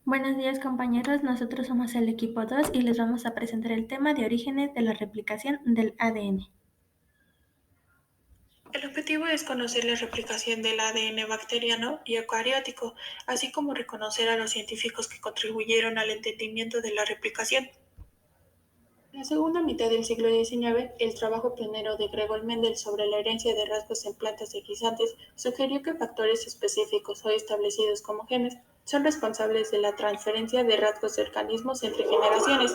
Buenos días compañeros, nosotros somos el equipo 2 y les vamos a presentar el tema de orígenes de la replicación del ADN. El objetivo es conocer la replicación del ADN bacteriano y eucariótico, así como reconocer a los científicos que contribuyeron al entendimiento de la replicación. En la segunda mitad del siglo XIX, el trabajo pionero de Gregor Mendel sobre la herencia de rasgos en plantas y guisantes sugirió que factores específicos hoy establecidos como genes son responsables de la transferencia de rasgos de organismos entre generaciones.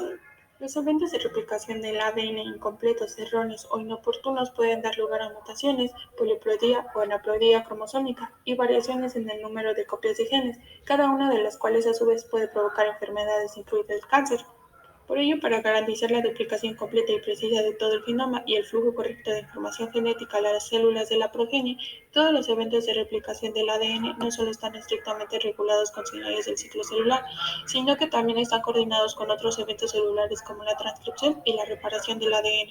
Los eventos de replicación del ADN incompletos, erróneos o inoportunos pueden dar lugar a mutaciones, poliploidía o anaploidía cromosómica y variaciones en el número de copias de genes, cada una de las cuales a su vez puede provocar enfermedades, incluido el cáncer. Por ello, para garantizar la duplicación completa y precisa de todo el genoma y el flujo correcto de información genética a las células de la progenie, todos los eventos de replicación del ADN no solo están estrictamente regulados con señales del ciclo celular, sino que también están coordinados con otros eventos celulares como la transcripción y la reparación del ADN.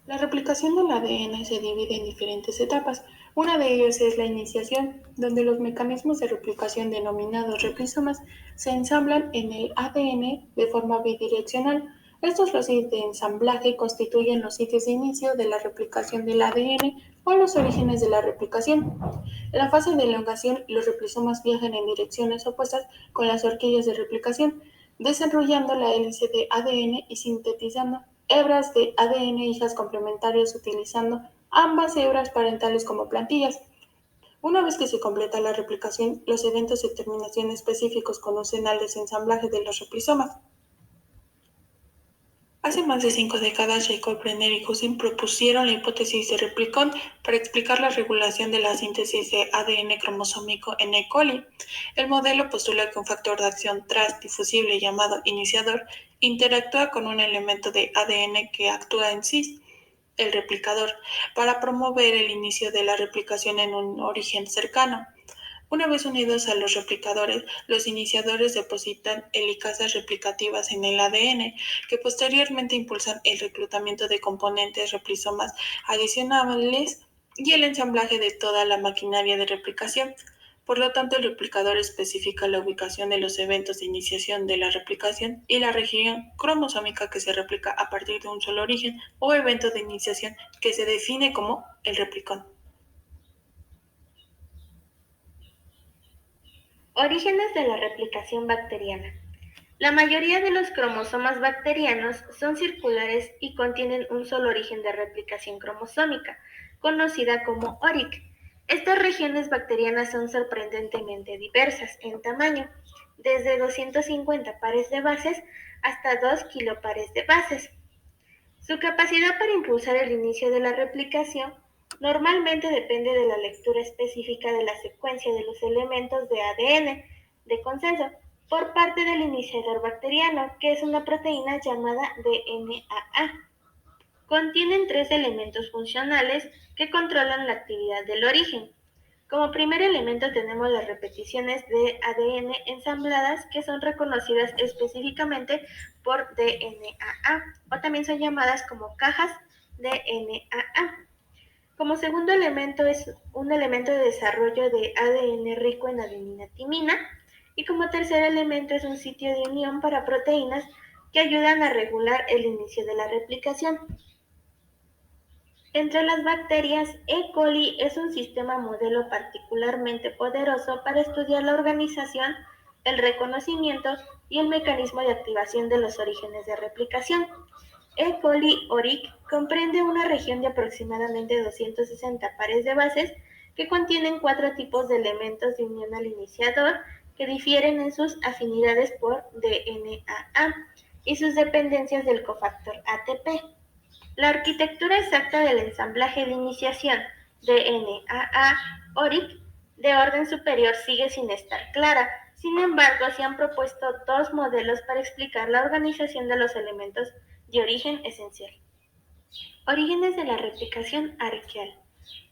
La replicación del ADN se divide en diferentes etapas. Una de ellas es la iniciación, donde los mecanismos de replicación denominados replisomas se ensamblan en el ADN de forma bidireccional. Estos locis de ensamblaje constituyen los sitios de inicio de la replicación del ADN o los orígenes de la replicación. En la fase de elongación, los replisomas viajan en direcciones opuestas con las horquillas de replicación, desarrollando la hélice de ADN y sintetizando hebras de ADN hijas complementarias utilizando ambas hebras parentales como plantillas. Una vez que se completa la replicación, los eventos de terminación específicos conducen al desensamblaje de los replisomas. Hace más de 5 décadas, Jacob Brenner y Cousin propusieron la hipótesis de replicón para explicar la regulación de la síntesis de ADN cromosómico en E. coli. El modelo postula que un factor de acción transdifusible llamado iniciador interactúa con un elemento de ADN que actúa en cis, el replicador, para promover el inicio de la replicación en un origen cercano. Una vez unidos a los replicadores, los iniciadores depositan helicasas replicativas en el ADN, que posteriormente impulsan el reclutamiento de componentes replisomas adicionales y el ensamblaje de toda la maquinaria de replicación. Por lo tanto, el replicador especifica la ubicación de los eventos de iniciación de la replicación y la región cromosómica que se replica a partir de un solo origen o evento de iniciación que se define como el replicón. Orígenes de la replicación bacteriana. La mayoría de los cromosomas bacterianos son circulares y contienen un solo origen de replicación cromosómica, conocida como ORIC. Estas regiones bacterianas son sorprendentemente diversas en tamaño, desde 250 pares de bases hasta 2 kilopares de bases. Su capacidad para impulsar el inicio de la replicación normalmente depende de la lectura específica de la secuencia de los elementos de ADN de consenso por parte del iniciador bacteriano, que es una proteína llamada DNAA. Contienen 3 elementos funcionales que controlan la actividad del origen. Como primer elemento tenemos las repeticiones de ADN ensambladas que son reconocidas específicamente por DNAA o también son llamadas como cajas DNAA. Como segundo elemento es un elemento de desarrollo de ADN rico en adenina-timina y como tercer elemento es un sitio de unión para proteínas que ayudan a regular el inicio de la replicación. Entre las bacterias, E. coli es un sistema modelo particularmente poderoso para estudiar la organización, el reconocimiento y el mecanismo de activación de los orígenes de replicación. E. coli ORIC comprende una región de aproximadamente 260 pares de bases que contienen 4 tipos de elementos de unión al iniciador que difieren en sus afinidades por DNAA y sus dependencias del cofactor ATP. La arquitectura exacta del ensamblaje de iniciación DNAA-ORIC de orden superior sigue sin estar clara. Sin embargo, se han propuesto 2 modelos para explicar la organización de los elementos de origen esencial. Orígenes de la replicación arqueal.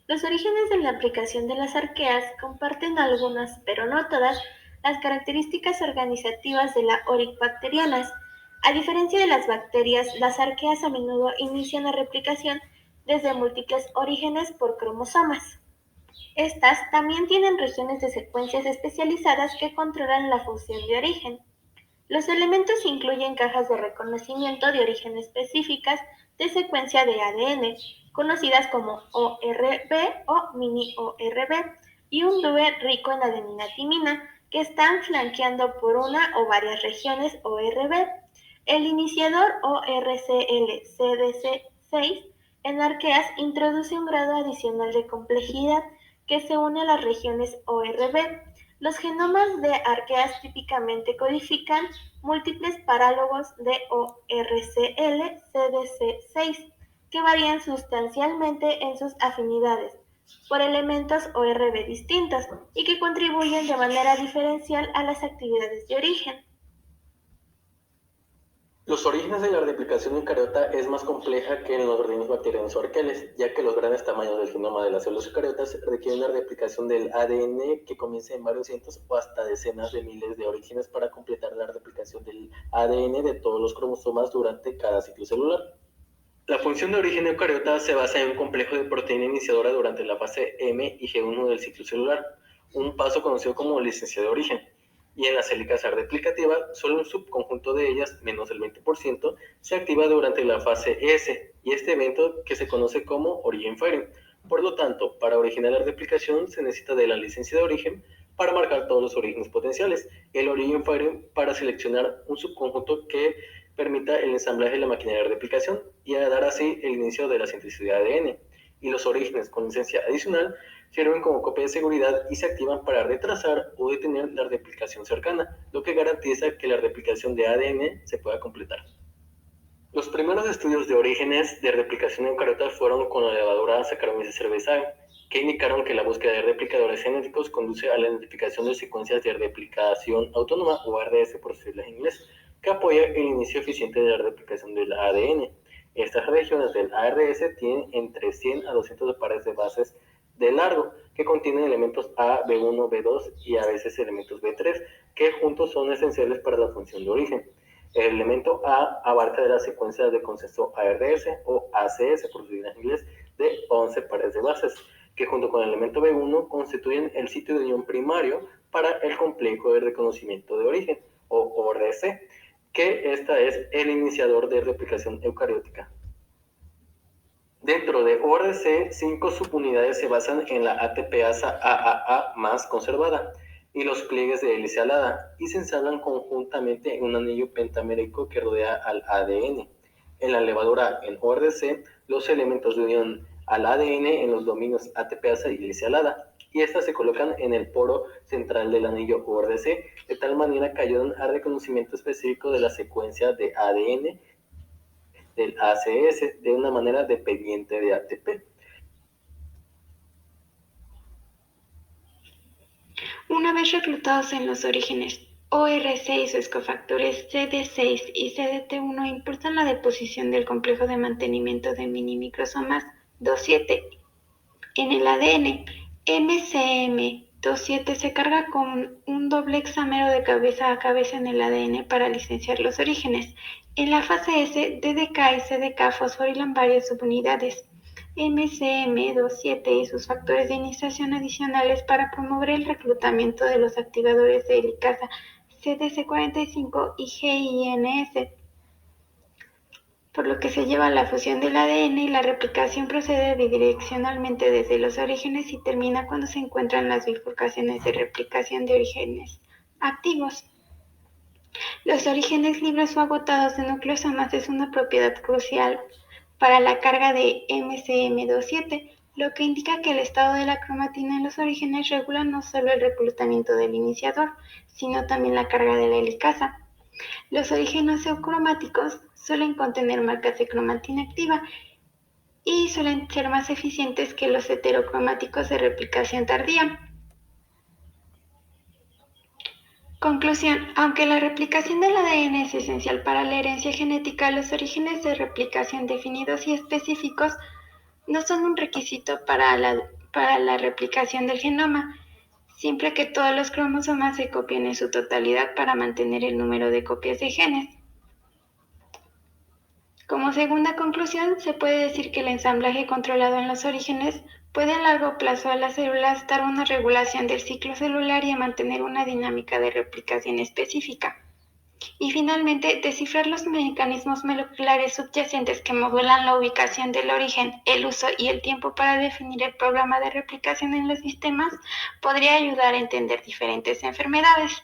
Los orígenes de la aplicación de las arqueas comparten algunas, pero no todas, las características organizativas de la ORIC bacterianas. A diferencia de las bacterias, las arqueas a menudo inician la replicación desde múltiples orígenes por cromosomas. Estas también tienen regiones de secuencias especializadas que controlan la fusión de origen. Los elementos incluyen cajas de reconocimiento de origen específicas de secuencia de ADN, conocidas como ORB o mini-ORB, y un DUE rico en adenina-timina, que están flanqueando por una o varias regiones ORB. El iniciador ORCL-CDC6 en arqueas introduce un grado adicional de complejidad que se une a las regiones ORB. Los genomas de arqueas típicamente codifican múltiples parálogos de ORCL-CDC6 que varían sustancialmente en sus afinidades por elementos ORB distintos y que contribuyen de manera diferencial a las actividades de origen. Los orígenes de la replicación eucariota es más compleja que en los organismos bacterianos o arqueles, ya que los grandes tamaños del genoma de las células eucariotas requieren una replicación del ADN que comienza en varios cientos o hasta decenas de miles de orígenes para completar la replicación del ADN de todos los cromosomas durante cada ciclo celular. La función de origen eucariota se basa en un complejo de proteína iniciadora durante la fase M y G1 del ciclo celular, un paso conocido como licencia de origen. Y en la helicasa replicativa, solo un subconjunto de ellas, menos del 20%, se activa durante la fase S, y este evento que se conoce como origen firing. Por lo tanto, para originar la replicación se necesita de la licencia de origen para marcar todos los orígenes potenciales, el origen firing para seleccionar un subconjunto que permita el ensamblaje de la maquinaria de replicación y a dar así el inicio de la síntesis de ADN. Y los orígenes con licencia adicional sirven como copia de seguridad y se activan para retrasar o detener la replicación cercana, lo que garantiza que la replicación de ADN se pueda completar. Los primeros estudios de orígenes de replicación eucariota fueron con la levadura Saccharomyces cerevisiae, que indicaron que la búsqueda de replicadores genéticos conduce a la identificación de secuencias de replicación autónoma o RDS por sus siglas en inglés, que apoya el inicio eficiente de la replicación del ADN. Estas regiones del ARS tienen entre 100 a 200 pares de bases de largo, que contienen elementos A, B1, B2 y a veces elementos B3, que juntos son esenciales para la función de origen. El elemento A abarca de la secuencia de consenso ARS o ACS por sus siglas en inglés de 11 pares de bases, que junto con el elemento B1 constituyen el sitio de unión primario para el complejo de reconocimiento de origen, o ORC, que esta es el iniciador de replicación eucariótica. Dentro de ORC, 5 subunidades se basan en la ATPasa AAA más conservada y los pliegues de hélice alada y se ensamblan conjuntamente en un anillo pentamérico que rodea al ADN. En la levadura en ORC, los elementos de unión al ADN en los dominios ATPasa y hélice alada, y estas se colocan en el poro central del anillo ORC, de tal manera que ayudan al reconocimiento específico de la secuencia de ADN del ACS de una manera dependiente de ATP. Una vez reclutados en los orígenes ORC y sus cofactores CD6 y CDT1 impulsan la deposición del complejo de mantenimiento de minimicrosomas 2,7 en el ADN. MCM27 se carga con un doble hexámero de cabeza a cabeza en el ADN para licenciar los orígenes. En la fase S, DDK y CDK fosforilan varias subunidades MCM27 y sus factores de iniciación adicionales para promover el reclutamiento de los activadores de helicasa CDC45 y GINS, por lo que se lleva a la fusión del ADN y la replicación procede bidireccionalmente desde los orígenes y termina cuando se encuentran las bifurcaciones de replicación de orígenes activos. Los orígenes libres o agotados de nucleosomas es una propiedad crucial para la carga de MCM27, lo que indica que el estado de la cromatina en los orígenes regula no solo el reclutamiento del iniciador, sino también la carga de la helicasa. Los orígenes eucromáticos suelen contener marcas de cromatina activa y suelen ser más eficientes que los heterocromáticos de replicación tardía. Conclusión: aunque la replicación del ADN es esencial para la herencia genética, los orígenes de replicación definidos y específicos no son un requisito para la replicación del genoma, siempre que todos los cromosomas se copien en su totalidad para mantener el número de copias de genes. Como segunda conclusión, se puede decir que el ensamblaje controlado en los orígenes puede a largo plazo a las células dar una regulación del ciclo celular y a mantener una dinámica de replicación específica. Y finalmente, descifrar los mecanismos moleculares subyacentes que modulan la ubicación del origen, el uso y el tiempo para definir el programa de replicación en los sistemas podría ayudar a entender diferentes enfermedades.